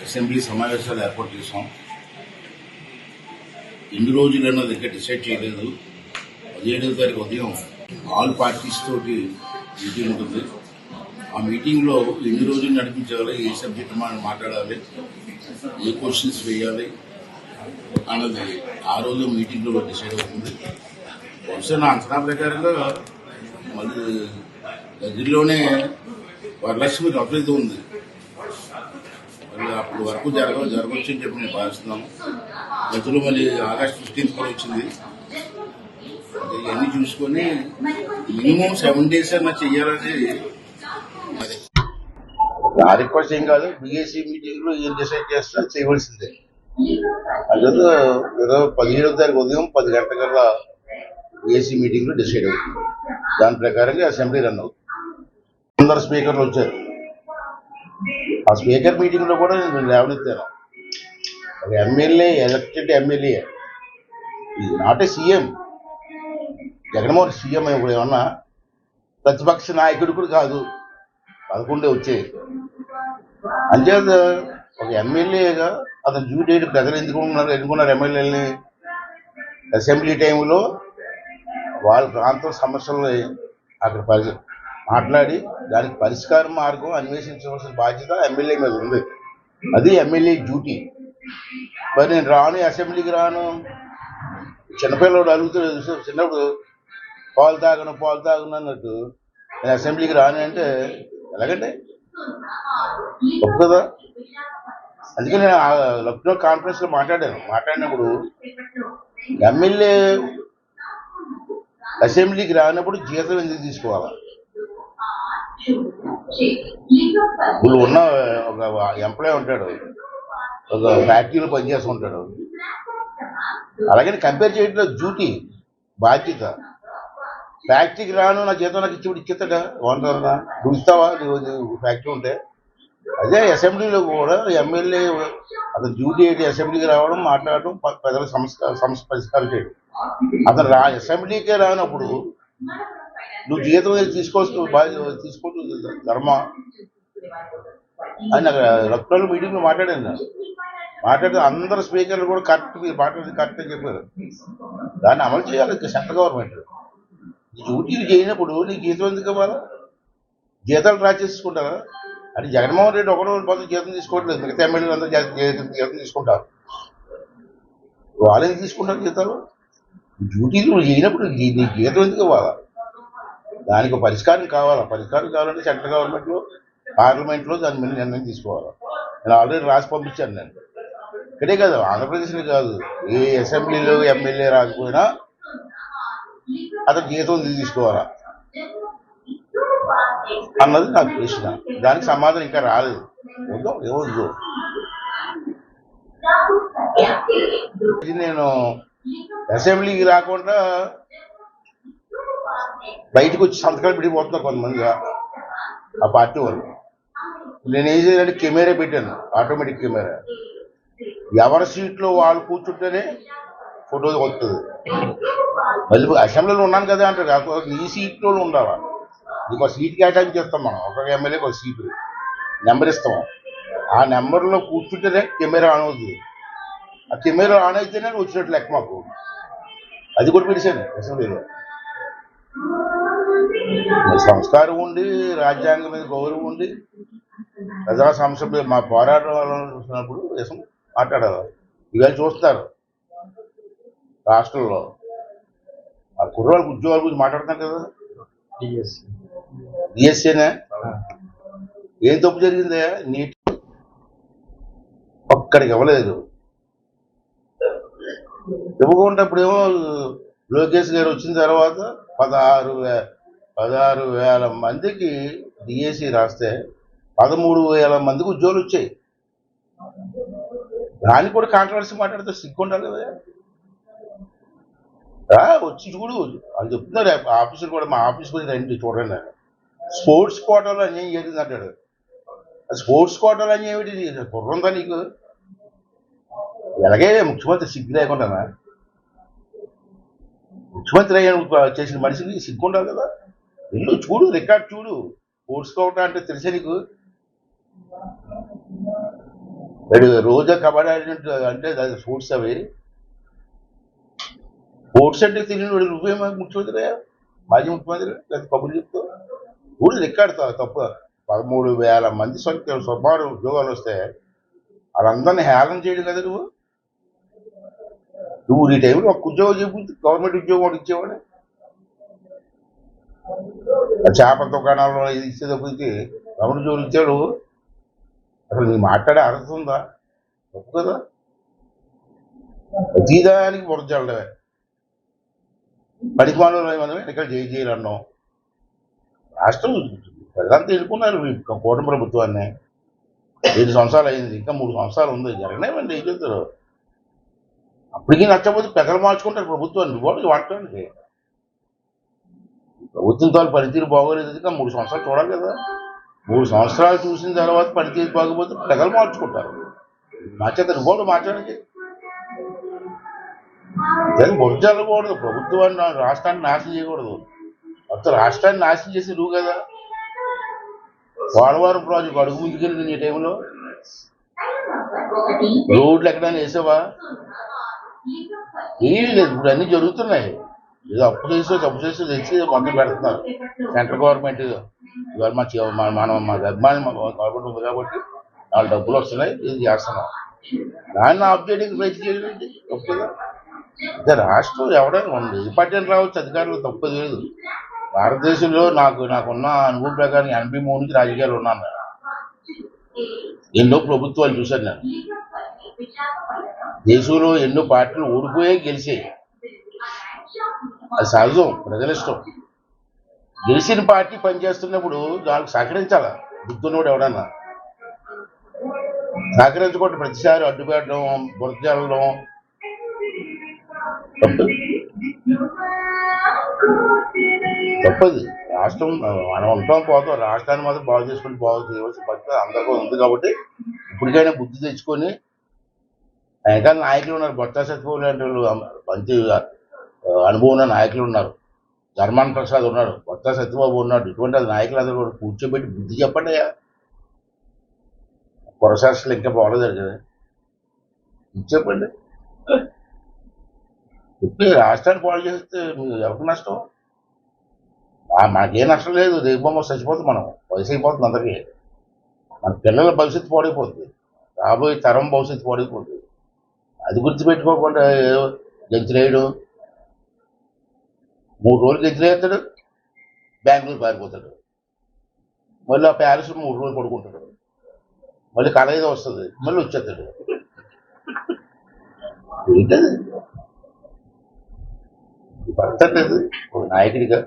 Assembly సమావేశాలు ఏర్పాటు చేశాం. ఎన్ని రోజులన్నది ఇంకా డిసైడ్ చేయలేదు. 17వ తారీఖు ఉదయం ఆల్ పార్టీస్ తోటి మీటింగ్ ఉంటుంది. ఆ మీటింగ్లో ఎన్ని రోజులు నడిపించాలి, ఏ సబ్జెక్ట్ మనం మాట్లాడాలి, ఏ క్వశ్చన్స్ వేయాలి అన్నది ఆ రోజు మీటింగ్లో డిసైడ్ అవుతుంది. బహుశా నా అంచనా ప్రకారంగా మళ్ళీ దగ్గరలోనే వరలక్ష్మి రథం ఉంది. అప్పుడు వరకు జరగవచ్చు అని చెప్పి నేను భావిస్తున్నాను. మధ్యలో మళ్ళీ ఆగస్టు 15 కూడా వచ్చింది. ఇవన్నీ చూసుకొని మినిమం 7 days అన్నా చెయ్యాలని ఆ రిక్వెస్ట్ ఏం కాదు. బిఎస్సీ మీటింగ్ లో ఏం డిసైడ్ చేస్తా చేయవలసిందే. అదే 17వ తారీఖు ఉదయం 10 గంటలకల్లా బిఎస్సీ మీటింగ్ లో డిసైడ్ అవుతుంది. దాని ప్రకారంగా అసెంబ్లీ రన్ అవుతుంది. అందరు స్పీకర్లు వచ్చారు. ఆ స్పీకర్ మీటింగ్ లో కూడా నేను లేవనెత్తాను. ఒక ఎమ్మెల్యే, ఎలక్టెడ్ ఎమ్మెల్యే, ఇది not a CM. Jaganmohan CM ఇప్పుడు ఏమన్నా ప్రతిపక్ష నాయకుడు కూడా కాదు. 11 వచ్చాయి. అంచేత ఒక ఎమ్మెల్యేగా అతను డ్యూటీ ప్రజలు ఎన్నుకున్నారు ఎమ్మెల్యేలని. అసెంబ్లీ టైంలో వాళ్ళ ప్రాంతం సమస్యలు అక్కడ మాట్లాడి దానికి పరిష్కార మార్గం అన్వేషించవలసిన బాధ్యత ఎమ్మెల్యే మీద ఉంది. అది ఎమ్మెల్యే డ్యూటీ. మరి నేను రాను, అసెంబ్లీకి రాను, చిన్నపిల్లడు అడుగుతాడు, చిన్నప్పుడు పాలు తాగను అన్నట్టు నేను అసెంబ్లీకి రాను అంటే ఎలాగండి తప్పు కదా. అందుకే నేను లక్నో కాన్ఫరెన్స్ లో మాట్లాడినప్పుడు ఎమ్మెల్యే అసెంబ్లీకి రానప్పుడు జీతం ఎందుకు తీసుకోవాలా? ఇప్పుడు ఉన్న ఒక ఎంప్లాయ్ ఉంటాడు, ఒక ఫ్యాక్టరీలో పనిచేస్తుంటాడు. అలాగని కంపేర్ చేయట్లేదు. డ్యూటీ, బాధ్యత. ఫ్యాక్టరీకి రాను, నా జీతం నాకు ఇచ్చేస్తాడా? వందరన్నా నువ్వు ఇస్తావా? ఫ్యాక్టరీ ఉంటే అదే అసెంబ్లీలో కూడా ఎమ్మెల్యే అతను డ్యూటీ ఏంటి? అసెంబ్లీకి రావడం, మాట్లాడడం, ప్రజల సమస్య పరిష్కారం చేయడం. అతను అసెంబ్లీకే రానప్పుడు నువ్వు జీతం తీసుకోవచ్చు ధర్మ అని అక్కడ లక్నోలో మీటింగ్ లో మాట్లాడితే అందరు స్పీకర్లు కూడా కరెక్ట్, మీరు మాట్లాడేది కరెక్ట్ అని చెప్పారు. దాన్ని అమలు చేయాలి సెంట్రల్ గవర్నమెంట్. డ్యూటీలు చేయనప్పుడు నీకు జీతం ఎందుకు ఇవ్వాలా? జీతాలు డ్రా చేసుకుంటారా? అంటే జగన్మోహన్ రెడ్డి ఒకటో మొత్తం జీతం తీసుకోవట్లేదు. మిగతా ఎమ్మెల్యేలు అందరూ జీతం తీసుకుంటారు. వాళ్ళు ఎందుకు తీసుకుంటారు జీతాలు? డ్యూటీలు నువ్వు చేయనప్పుడు నీ జీతం ఎందుకు ఇవ్వాలా? దానికి పరిష్కారం కావాలంటే సెంట్రల్ గవర్నమెంట్లో, పార్లమెంట్లో దాని మీద నిర్ణయం తీసుకోవాలి. నేను ఆల్రెడీ రాసి పంపించాను. నేను ఇక్కడే కాదు, ఆంధ్రప్రదేశ్లో కాదు, ఏ అసెంబ్లీలో ఎమ్మెల్యే రాకపోయినా అతను జీతం తీసుకోవాలా అన్నది నాకు ప్రశ్న. దానికి సమాధానం ఇంకా రాలేదు. ఏమొద్దు. నేను అసెంబ్లీకి రాకుండా బయటకు వచ్చి సంతకాలు పెట్టిపోతున్నా కొంతమంది ఆ పార్టీ వాళ్ళు. నేనేం చేయాలంటే కెమెరా పెట్టాను, ఆటోమేటిక్ కెమెరా. ఎవరి సీట్లో వాళ్ళు కూర్చుంటేనే ఫోటో వస్తుంది. మళ్ళీ అసెంబ్లీలో ఉన్నాను కదా అంటారు. కాకపోతే ఈ సీట్లో ఉండాలా. నీకు ఒక సీట్ కేటాయించి చేస్తాం మనం. ఒక ఎమ్మెల్యేకి ఒక సీటు నెంబర్ ఇస్తాం. ఆ నెంబర్లో కూర్చుంటేనే కెమెరా ఆన్ అవుతుంది. ఆ కెమెరా ఆన్ అయితేనే వచ్చినట్టు లెక్క మాకు. అది కూడా పిలిచాను అసెంబ్లీలో. సంస్కారం ఉండి, రాజ్యాంగం మీద గౌరవం ఉండి, ప్రజా సమస్య మీద మా పోరాటం చూసినప్పుడు మాట్లాడాలి. ఇవాళ చూస్తారు రాష్ట్రంలో ఆ కుర్రాళ్ళకి ఉద్యోగాల గురించి మాట్లాడుతున్నారు కదా. డిఎస్సీనే ఏం తప్పు జరిగిందే? నీట్ ఒక్కడికి ఇవ్వలేదు. ఇవ్వకుండా ఇప్పుడేమో లోకేష్ గారు వచ్చిన తర్వాత 16,000 మందికి డిఎస్సీ రాస్తే 13,000 మందికి ఉద్యోగాలు వచ్చాయి. దానికి కూడా కాంట్రవర్సీ మాట్లాడితే సిగ్గుండాలి కదా. వచ్చి చూడు అని చెప్తున్నారు ఆఫీసులు కూడా. మా ఆఫీస్ గురించి రండి చూడండి. స్పోర్ట్స్ కోటాలో అన్యాయం జరిగింది అంటాడు. స్పోర్ట్స్ కోటాలో అన్యాయం ఏమిటి? కుర్రందా నీకు? ఎలాగే ముఖ్యమంత్రి సిగ్గు లేకుండానా? ముఖ్యమంత్రి అయ్యా చేసిన మనిషికి సిగ్గు ఉండాలి కదా. ఇల్లు చూడు, రికార్డ్ చూడు. స్పోర్ట్స్ కోటా అంటే తెలిసే నీకు? వీడు రోజా కబడ్డీ ఆడినట్టు అంటే అది స్పోర్ట్స్ అవి స్పోర్ట్స్ అంటే తెలియని వాడు నువ్వేమో ముఖ్యమంత్రి మాజీ ముఖ్యమంత్రి లేదా కబుర్లు చెప్తావు ఊరు రికార్డు తప్పు 13,000 మంది స్వభావ ఉద్యోగాలు వస్తే వాళ్ళందరినీ హేళన చేయడం కదా నువ్వు ఈ టైంలో ఒక ఉద్యోగం చెప్పి గవర్నమెంట్ ఉద్యోగం ఒకటి ఇచ్చేవాడు చేపల దుకాణాల్లో ఇది ఇచ్చేటప్పటికి గవర్నమెంట్ ఉద్యోగులు ఇచ్చాడు అసలు నీ మాట్లాడే అర్హత ఉందా తప్పు కదా ప్రతిదానికి బురద చల్లడమే పడిమాలో మనం ఇక్కడ జైలు అన్నాం రాష్ట్రం ప్రజలంతా ఎన్నుకున్నారు కూటమి ప్రభుత్వాన్ని 5 సంవత్సరాలు అయింది ఇంకా 3 సంవత్సరాలు ఉంది జరగనేమండి ఏం చెప్తారు అప్పటికీ నచ్చకపోతే పెద్దలు మార్చుకుంటారు ప్రభుత్వాన్ని కూడా వాడటానికి ప్రభుత్వంతో పనితీరు బాగోలేదు ఇంకా 3 సంవత్సరాలు చూడాలి కదా 3 సంవత్సరాలు చూసిన తర్వాత పనితీరు బాగోపోతే పెద్దలు మార్చుకుంటారు మార్చేస్తారు కూడా మార్చడానికి దాన్ని బొజ్జల్లకూడదు ప్రభుత్వాన్ని రాష్ట్రాన్ని నాశనం చేయకూడదు మొత్తం రాష్ట్రాన్ని నాశనం చేసి నువ్వు కదా పోలవరం ప్రాజెక్టు అడుగు ముందుకెళ్ళింది ఈ టైంలో రోడ్లు ఎక్కడైనా వేసావా ఏమీ లేదు ఇప్పుడు అన్నీ జరుగుతున్నాయి ఏదో అప్పు చేసి తెచ్చి మొత్తం పెడుతున్నారు సెంట్రల్ గవర్నమెంట్ ఇవాళ మా అభిమాని గవర్నమెంట్ ఉంది కాబట్టి 4 డబ్బులు వస్తున్నాయి ఇది చేస్తున్నాం దాన్ని అప్డేటింగ్ ప్రయత్నం చేయండి తప్పుగా అంటే రాష్ట్రం ఎవరైనా ఉంది ఏ పార్టీ రావచ్చు అధికారులు తప్పదు లేదు భారతదేశంలో నాకున్న అనుభవం ప్రకారం 83 నుంచి రాజకీయాలు ఉన్నాను ఎన్నో ప్రభుత్వాలు చూశాను నేను దేశంలో ఎన్నో పార్టీలు ఓడిపోయే గెలిచాయి అది సహజం ప్రజల ఇష్టం గెలిచిన పార్టీ పనిచేస్తున్నప్పుడు దానికి సహకరించాలా బుద్ధున్నోడు ఎవడన్నా సహకరించకుండా ప్రతిసారి అడ్డుపెట్టడం బురద చల్లడం తప్పది రాష్ట్రం మనం ఉంటాం పోతాం రాష్ట్రాన్ని మాత్రం బాగు చేసుకుని బాగు చేయవలసిన పరిస్థితి అందరికీ ఉంది కాబట్టి ఇప్పటికైనా బుద్ధి తెచ్చుకొని ఇంకా నాయకులు ఉన్నారు బొత్స సత్యబాబు లాంటి వాళ్ళు మంచి అనుభవం ఉన్న నాయకులు ఉన్నారు ధర్మాన ప్రసాద్ ఉన్నాడు బొత్స సత్యబాబు ఉన్నాడు ఇటువంటి నాయకులు అందరూ కూడా కూర్చోబెట్టి బుద్ధి చెప్పండి అయ్యా ప్రొసెస్లు ఇంకా బాగలేదు కదా చెప్పండి చెప్పి రాష్ట్రాన్ని పాడు చేస్తే ఎవరికి నష్టం మనకేం నష్టం లేదు రేపు చచ్చిపోతుంది మనం వయసు అయిపోతుంది అందరికీ మన పిల్లల భవిష్యత్తు పాడైపోతుంది రాబోయే తరం భవిష్యత్తు పాడైపోతుంది అది గుర్తుపెట్టుకోకుండా గెంతులేయడు 3 రోజులు గెంతులేస్తాడు బెంగళూరు పారిపోతాడు మళ్ళీ ఆ ప్యాలెస్ 3 రోజులు పడుకుంటాడు మళ్ళీ కళ ఏదో వస్తుంది మళ్ళీ వచ్చేస్తాడు ఏంటది పడతలేదు ఒక నాయకుడిగా